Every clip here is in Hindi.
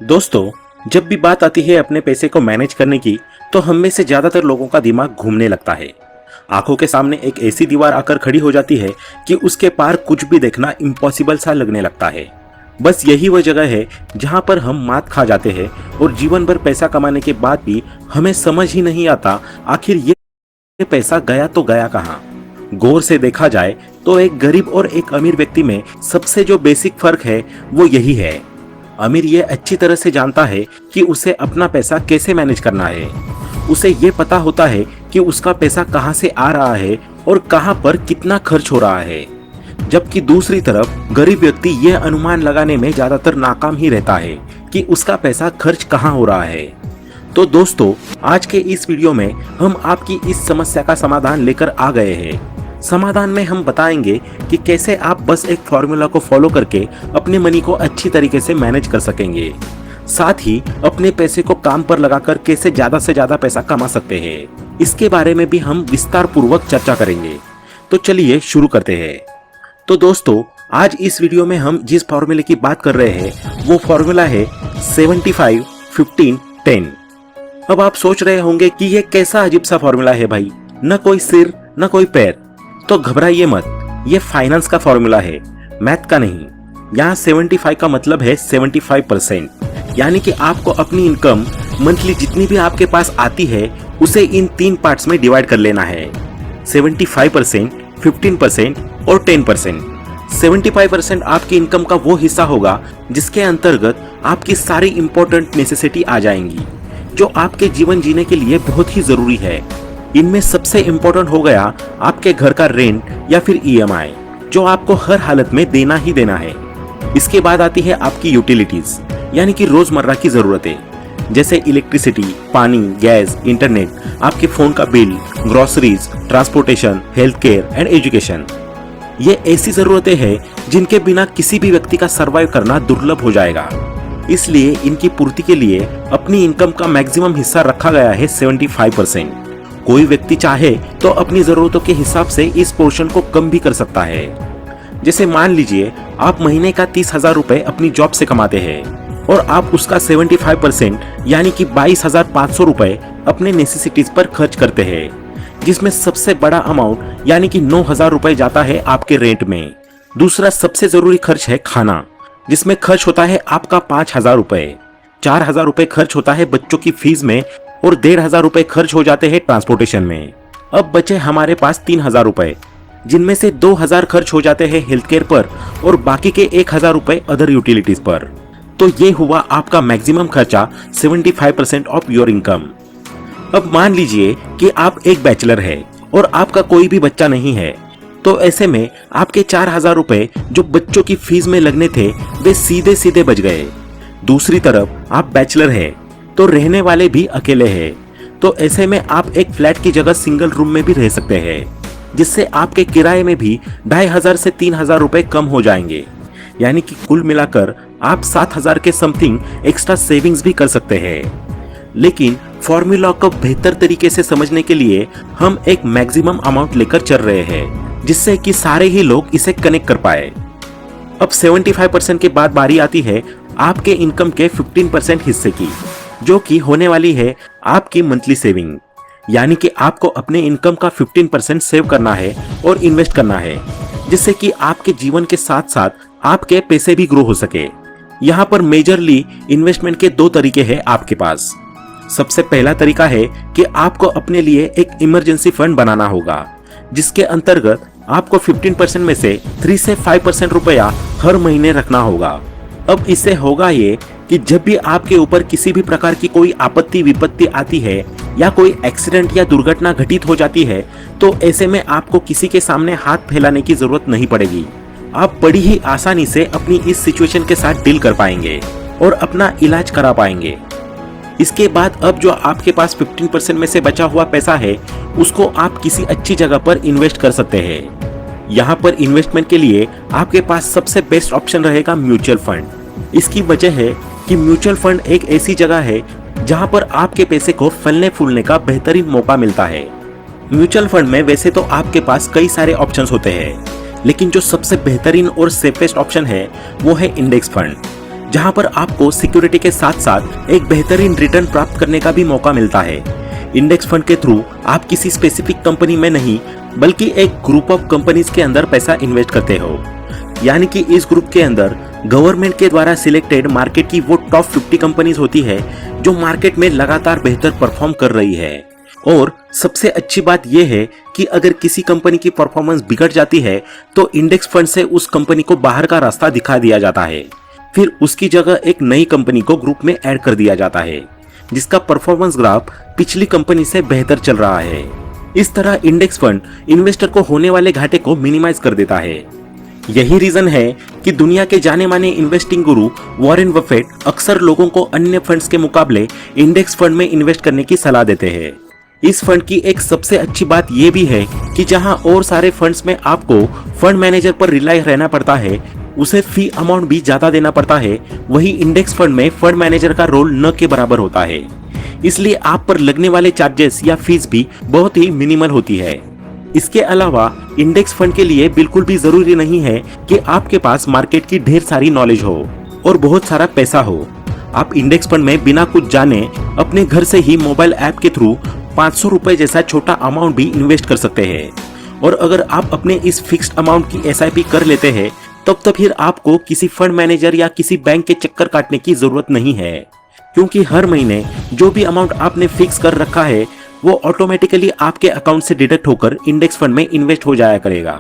दोस्तों, जब भी बात आती है अपने पैसे को मैनेज करने की, तो हम में से ज्यादातर लोगों का दिमाग घूमने लगता है। आंखों के सामने एक ऐसी दीवार आकर खड़ी हो जाती है कि उसके पार कुछ भी देखना इम्पॉसिबल सा लगने लगता है। बस यही वह जगह है जहां पर हम मात खा जाते हैं और जीवन भर पैसा कमाने के बाद भी हमें समझ ही नहीं आता आखिर ये पैसा गया तो गया कहाँ। गौर से देखा जाए तो एक गरीब और एक अमीर व्यक्ति में सबसे जो बेसिक फर्क है वो यही है। अमीर ये अच्छी तरह से जानता है कि उसे अपना पैसा कैसे मैनेज करना है। उसे ये पता होता है कि उसका पैसा कहाँ से आ रहा है और कहाँ पर कितना खर्च हो रहा है। जबकि दूसरी तरफ गरीब व्यक्ति ये अनुमान लगाने में ज्यादातर नाकाम ही रहता है कि उसका पैसा खर्च कहाँ हो रहा है। तो दोस्तों, आज के इस वीडियो में हम आपकी इस समस्या का समाधान लेकर आ गए हैं। समाधान में हम बताएंगे कि कैसे आप बस एक फॉर्मूला को फॉलो करके अपने मनी को अच्छी तरीके से मैनेज कर सकेंगे। साथ ही अपने पैसे को काम पर लगाकर कैसे ज्यादा से ज्यादा पैसा कमा सकते हैं, इसके बारे में भी हम विस्तार पूर्वक चर्चा करेंगे। तो चलिए शुरू करते हैं। तो दोस्तों, आज इस वीडियो में हम जिस फॉर्मूले की बात कर रहे हैं वो फॉर्मूला है 75 15 10। अब आप सोच रहे होंगे कि ये कैसा अजीब सा फॉर्मूला है भाई, न कोई सिर न कोई पैर। तो घबराइए मत, ये फाइनेंस का फॉर्मूला है, मैथ का नहीं। यहाँ 75 का मतलब है 75%, यानी कि आपको अपनी इनकम मंथली जितनी भी आपके पास आती है उसे इन 3 पार्ट्स में डिवाइड कर लेना है। 75%, 15% और 10%। 75% आपकी इनकम का वो हिस्सा होगा जिसके अंतर्गत आपकी सारी इंपॉर्टेंट नेसेसिटी आ जाएंगी, जो आपके जीवन जीने के लिए बहुत ही जरूरी है। इनमें सबसे इंपॉर्टेंट हो गया आपके घर का रेंट या फिर ईएमआई, जो आपको हर हालत में देना ही देना है। इसके बाद आती है आपकी यूटिलिटीज, यानी कि रोजमर्रा की जरूरतें, जैसे इलेक्ट्रिसिटी, पानी, गैस, इंटरनेट, आपके फोन का bill, groceries, transportation, health care and education. ये ऐसी जरूरतें हैं जिनके बिना किसी भी व्यक्ति का सर्वाइव करना दुर्लभ हो जाएगा। इसलिए इनकी पूर्ति के लिए अपनी इनकम का मैक्सिमम हिस्सा रखा गया है 75%। कोई व्यक्ति चाहे तो अपनी जरूरतों के हिसाब से इस पोर्शन को कम भी कर सकता है। जैसे मान लीजिए आप महीने का 30,000 रुपए अपनी जॉब से कमाते हैं और आप उसका 75% यानी कि 22,500 रुपए अपने नेसेसिटीज पर खर्च करते हैं, जिसमें सबसे बड़ा अमाउंट यानी कि 9,000 रुपए जाता है आपके रेंट में। दूसरा सबसे जरूरी खर्च है खाना, जिसमें खर्च होता है आपका 5,000 रुपए। 4,000 रुपए खर्च होता है बच्चों की फीस में और 1,500 रुपए खर्च हो जाते हैं ट्रांसपोर्टेशन में। अब बचे हमारे पास 3,000 रुपए, जिनमें से 2,000 खर्च हो जाते हैं हेल्थ केयर पर और बाकी के 1,000 रुपए अदर यूटिलिटीज पर। तो ये हुआ आपका मैक्सिमम खर्चा 75% ऑफ योर इनकम। अब मान लीजिए कि आप एक बैचलर है और आपका कोई भी बच्चा नहीं है, तो ऐसे में आपके 4,000 रुपए जो बच्चों की फीस में लगने थे वे सीधे सीधे बच गए। दूसरी तरफ आप बैचलर है तो रहने वाले भी अकेले हैं, तो ऐसे में आप एक फ्लैट की जगह सिंगल रूम में भी रह सकते हैं, जिससे आपके किराए में भी 2,500 से 3,000 रुपए कम हो जाएंगे। यानी कि कुल मिलाकर आप 7,000 के समथिंग एक्स्ट्रा सेविंग्स भी कर सकते हैं। लेकिन फॉर्मूला को बेहतर तरीके से समझने के लिए हम एक मैक्सिमम अमाउंट लेकर चल रहे हैं, जिससे कि सारे ही लोग इसे कनेक्ट कर पाए। अब 75% के बाद बारी आती है आपके इनकम के 15% हिस्से की, जो कि होने वाली है आपकी मंथली सेविंग। यानी कि आपको अपने इनकम का 15% सेव करना है और इन्वेस्ट करना है, जिससे कि आपके जीवन के साथ साथ आपके पैसे भी ग्रो हो सके। यहाँ पर मेजरली इन्वेस्टमेंट के 2 तरीके हैं आपके पास। सबसे पहला तरीका है कि आपको अपने लिए एक इमरजेंसी फंड बनाना होगा, जिसके अंतर्गत आपको 15% में से 3 से 5% रुपया हर महीने रखना होगा। अब इससे होगा ये कि जब भी आपके ऊपर किसी भी प्रकार की कोई आपत्ति विपत्ति आती है या कोई एक्सीडेंट या दुर्घटना घटित हो जाती है, तो ऐसे में आपको किसी के सामने हाथ फैलाने की जरूरत नहीं पड़ेगी। आप बड़ी ही आसानी से अपनी इस सिचुएशन के साथ डील कर पाएंगे और अपना इलाज करा पाएंगे। इसके बाद अब जो आपके पास 15% में से बचा हुआ पैसा है, उसको आप किसी अच्छी जगह पर इन्वेस्ट कर सकते हैं। यहाँ पर इन्वेस्टमेंट के लिए आपके पास सबसे बेस्ट ऑप्शन रहेगा म्यूचुअल फंड। इसकी वजह है कि म्यूचुअल फंड एक ऐसी जगह है जहां पर आपके पैसे को फलने फूलने का बेहतरीन मौका मिलता है। म्यूचुअल फंड में वैसे तो आपके पास कई सारे ऑप्शंस होते हैं, लेकिन जो सबसे बेहतरीन और सेफेस्ट ऑप्शन है वो है इंडेक्स फंड। जहां पर आपको सिक्योरिटी के साथ साथ एक बेहतरीन रिटर्न प्राप्त करने का भी मौका मिलता है। इंडेक्स फंड के थ्रू आप किसी स्पेसिफिक कंपनी में नहीं बल्कि एक ग्रुप ऑफ कंपनीज के अंदर पैसा इन्वेस्ट करते हो, यानी कि इस ग्रुप के अंदर गवर्नमेंट के द्वारा सिलेक्टेड मार्केट की वो टॉप 50 कंपनीज होती है जो मार्केट में लगातार बेहतर परफॉर्म कर रही है। और सबसे अच्छी बात यह है कि अगर किसी कंपनी की परफॉर्मेंस बिगड़ जाती है तो इंडेक्स फंड से उस कंपनी को बाहर का रास्ता दिखा दिया जाता है, फिर उसकी जगह एक नई कंपनी को ग्रुप में ऐड कर दिया जाता है जिसका परफॉर्मेंस ग्राफ पिछली कंपनी से बेहतर चल रहा है। इस तरह इंडेक्स फंड इन्वेस्टर को होने वाले घाटे को मिनिमाइज कर देता है। यही रीजन है कि दुनिया के जाने माने इन्वेस्टिंग गुरु वॉरेन बफेट अक्सर लोगों को अन्य फंड्स के मुकाबले इंडेक्स फंड में इन्वेस्ट करने की सलाह देते हैं। इस फंड की एक सबसे अच्छी बात यह भी है कि जहां और सारे फंड्स में आपको फंड मैनेजर पर रिलाई रहना पड़ता है, उसे फी अमाउंट भी ज्यादा देना पड़ता है, वही इंडेक्स फंड में फंड मैनेजर का रोल न के बराबर होता है। इसलिए आप पर लगने वाले चार्जेस या फीस भी बहुत ही मिनिमल होती है। इसके अलावा इंडेक्स फंड के लिए बिल्कुल भी जरूरी नहीं है कि आपके पास मार्केट की ढेर सारी नॉलेज हो और बहुत सारा पैसा हो। आप इंडेक्स फंड में बिना कुछ जाने अपने घर से ही मोबाइल ऐप के थ्रू 500 रुपए जैसा छोटा अमाउंट भी इन्वेस्ट कर सकते हैं। और अगर आप अपने इस फिक्स्ड अमाउंट की SIP कर लेते हैं तब तो फिर आपको किसी फंड मैनेजर या किसी बैंक के चक्कर काटने की जरूरत नहीं है, क्योंकि हर महीने जो भी अमाउंट आपने फिक्स कर रखा है वो ऑटोमेटिकली आपके अकाउंट से डिडक्ट होकर इंडेक्स फंड में इन्वेस्ट हो जाया करेगा।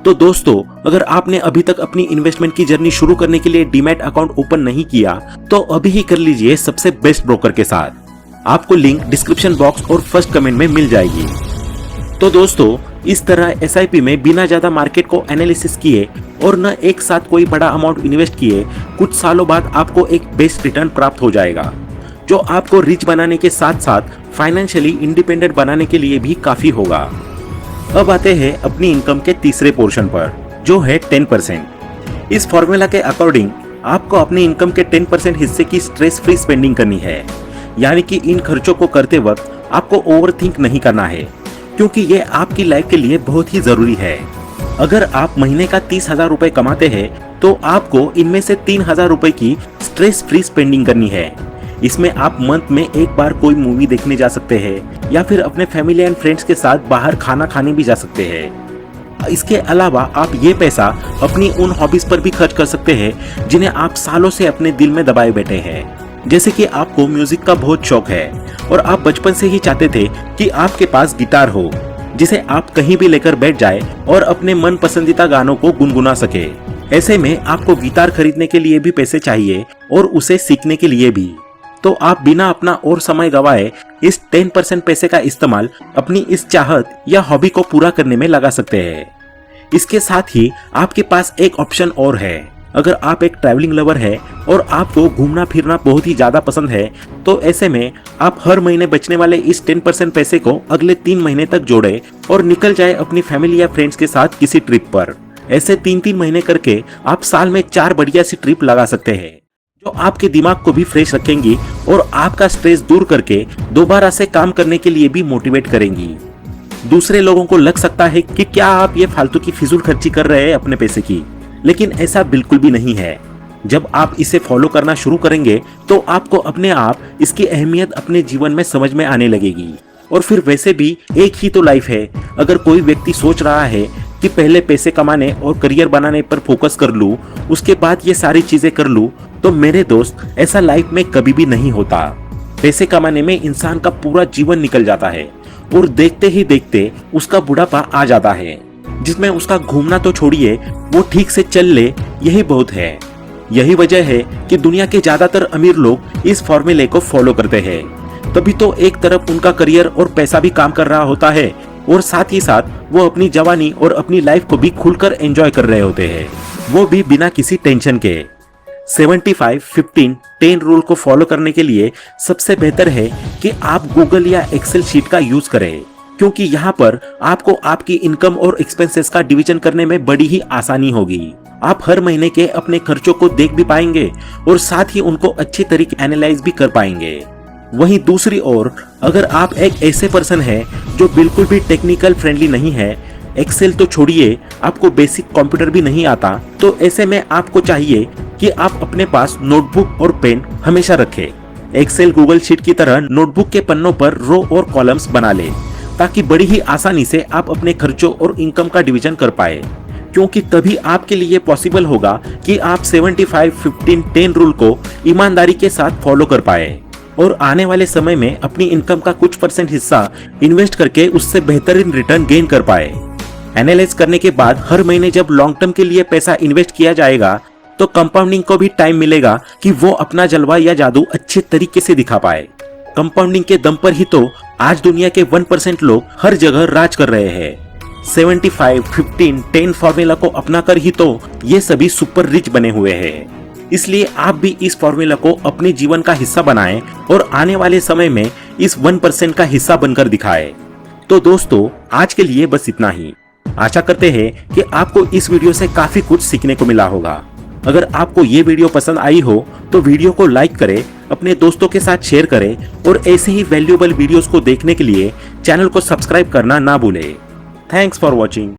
तो दोस्तों, अगर आपने अभी तक अपनी इन्वेस्टमेंट की जर्नी शुरू करने के लिए डीमैट अकाउंट ओपन नहीं किया तो अभी ही कर लीजिए सबसे बेस्ट ब्रोकर के साथ। आपको लिंक डिस्क्रिप्शन बॉक्स और फर्स्ट कमेंट में मिल जाएगी। तो दोस्तों, इस तरह SIP में बिना ज्यादा मार्केट को एनालिसिस किए और न एक साथ कोई बड़ा अमाउंट इन्वेस्ट किए कुछ सालों बाद आपको एक बेस्ट रिटर्न प्राप्त हो जाएगा, जो आपको रिच बनाने के साथ साथ फाइनेंशियली इंडिपेंडेंट बनाने के लिए भी काफी होगा। अब आते हैं अपनी इनकम के तीसरे पोर्शन पर, जो है 10%। इस फॉर्मूला के अकॉर्डिंग आपको अपनी इनकम के 10% हिस्से की स्ट्रेस फ्री स्पेंडिंग करनी है, यानी कि इन खर्चों को करते वक्त आपको ओवरथिंक नहीं करना है, क्योंकि ये आपकी लाइफ के लिए बहुत ही जरूरी है। अगर आप महीने का 30,000 रुपए कमाते हैं तो आपको इनमें से 3,000 रुपए की स्ट्रेस फ्री स्पेंडिंग करनी है। इसमें आप मंथ में एक बार कोई मूवी देखने जा सकते हैं या फिर अपने फैमिली एंड फ्रेंड्स के साथ बाहर खाना खाने भी जा सकते हैं। इसके अलावा आप ये पैसा अपनी उन हॉबीज पर भी खर्च कर सकते हैं जिन्हें आप सालों से अपने दिल में दबाए बैठे हैं। जैसे कि आपको म्यूजिक का बहुत शौक है और आप बचपन से ही चाहते थे कि आपके पास गिटार हो जिसे आप कहीं भी लेकर बैठ जाए और अपने मन पसंदीदा गानों को गुनगुना सके। ऐसे में आपको गिटार खरीदने के लिए भी पैसे चाहिए और उसे सीखने के लिए भी। तो आप बिना अपना और समय गवाए इस 10% पैसे का इस्तेमाल अपनी इस चाहत या हॉबी को पूरा करने में लगा सकते हैं। इसके साथ ही आपके पास एक ऑप्शन और है। अगर आप एक ट्रैवलिंग लवर है और आपको घूमना फिरना बहुत ही ज्यादा पसंद है तो ऐसे में आप हर महीने बचने वाले इस 10% पैसे को अगले 3 महीने तक जोड़े और निकल जाए अपनी फैमिली या फ्रेंड्स के साथ किसी ट्रिप पर। ऐसे 3-3 महीने करके आप साल में 4 बढ़िया सी ट्रिप लगा सकते हैं, जो आपके दिमाग को भी फ्रेश रखेंगी और आपका स्ट्रेस दूर करके दोबारा से काम करने के लिए भी मोटिवेट करेंगी। दूसरे लोगों को लग सकता है कि क्या आप ये फालतू की फिजूल खर्ची कर रहे हैं अपने पैसे की, लेकिन ऐसा बिल्कुल भी नहीं है। जब आप इसे फॉलो करना शुरू करेंगे तो आपको अपने आप इसकी अहमियत अपने जीवन में समझ में आने लगेगी। और फिर वैसे भी एक ही तो लाइफ है। अगर कोई व्यक्ति सोच रहा है कि पहले पैसे कमाने और करियर बनाने पर फोकस कर लूं, उसके बाद ये सारी चीजें कर लूं, तो मेरे दोस्त ऐसा लाइफ में कभी भी नहीं होता। पैसे कमाने में इंसान का पूरा जीवन निकल जाता है और देखते ही देखते उसका बुढ़ापा आ जाता है, जिसमें उसका घूमना तो छोड़िए, वो ठीक से चल ले, यही बहुत है। यही वजह है कि दुनिया के ज्यादातर अमीर लोग इस फॉर्मूले को फॉलो करते हैं। तभी तो एक तरफ उनका करियर और पैसा भी काम कर रहा होता है और साथ ही साथ वो अपनी जवानी और अपनी लाइफ को भी खुलकर एंजॉय कर रहे होते हैं, वो भी बिना किसी टेंशन के। 75-15-10 रूल को फॉलो करने के लिए सबसे बेहतर है कि आप गूगल या एक्सेल शीट का यूज करें, क्योंकि यहाँ पर आपको आपकी इनकम और एक्सपेंसेस का डिवीजन करने में बड़ी ही आसानी होगी। आप हर महीने के अपने खर्चों को देख भी पाएंगे और साथ ही उनको अच्छी तरीके एनालाइज भी कर पाएंगे। वहीं दूसरी ओर अगर आप एक ऐसे पर्सन है जो बिल्कुल भी टेक्निकल फ्रेंडली नहीं है, एक्सेल तो छोड़िए, आपको बेसिक कंप्यूटर भी नहीं आता, तो ऐसे में आपको चाहिए कि आप अपने पास नोटबुक और पेन हमेशा रखें। एक्सेल गूगल शीट की तरह नोटबुक के पन्नों पर रो और कॉलम्स बना लें, ताकि बड़ी ही आसानी से आप अपने खर्चों और इनकम का डिवीजन कर पाए, क्योंकि तभी आपके लिए पॉसिबल होगा कि आप 75-15-10 रूल को ईमानदारी के साथ फॉलो कर पाए और आने वाले समय में अपनी इनकम का कुछ % हिस्सा इन्वेस्ट करके उससे बेहतरीन रिटर्न गेन कर पाए। एनालाइज करने के बाद हर महीने जब लॉन्ग टर्म के लिए पैसा इन्वेस्ट किया जाएगा तो कंपाउंडिंग को भी टाइम मिलेगा कि वो अपना जलवा या जादू अच्छे तरीके से दिखा पाए। कंपाउंडिंग के दम पर ही तो आज दुनिया के 1% लोग हर जगह राज कर रहे हैं। 75-15-10 फॉर्मूला को अपनाकर ही तो ये सभी सुपर रिच बने हुए हैं। इसलिए आप भी इस फॉर्मूला को अपने जीवन का हिस्सा बनाएं और आने वाले समय में इस 1% का हिस्सा बनकर दिखाएं। तो दोस्तों, आज के लिए बस इतना ही। आशा करते हैं कि आपको इस वीडियो से काफी कुछ सीखने को मिला होगा। अगर आपको ये वीडियो पसंद आई हो तो वीडियो को लाइक करें, अपने दोस्तों के साथ शेयर करें और ऐसे ही वैल्यूएबल वीडियोस को देखने के लिए चैनल को सब्सक्राइब करना ना भूलें। Thanks for watching.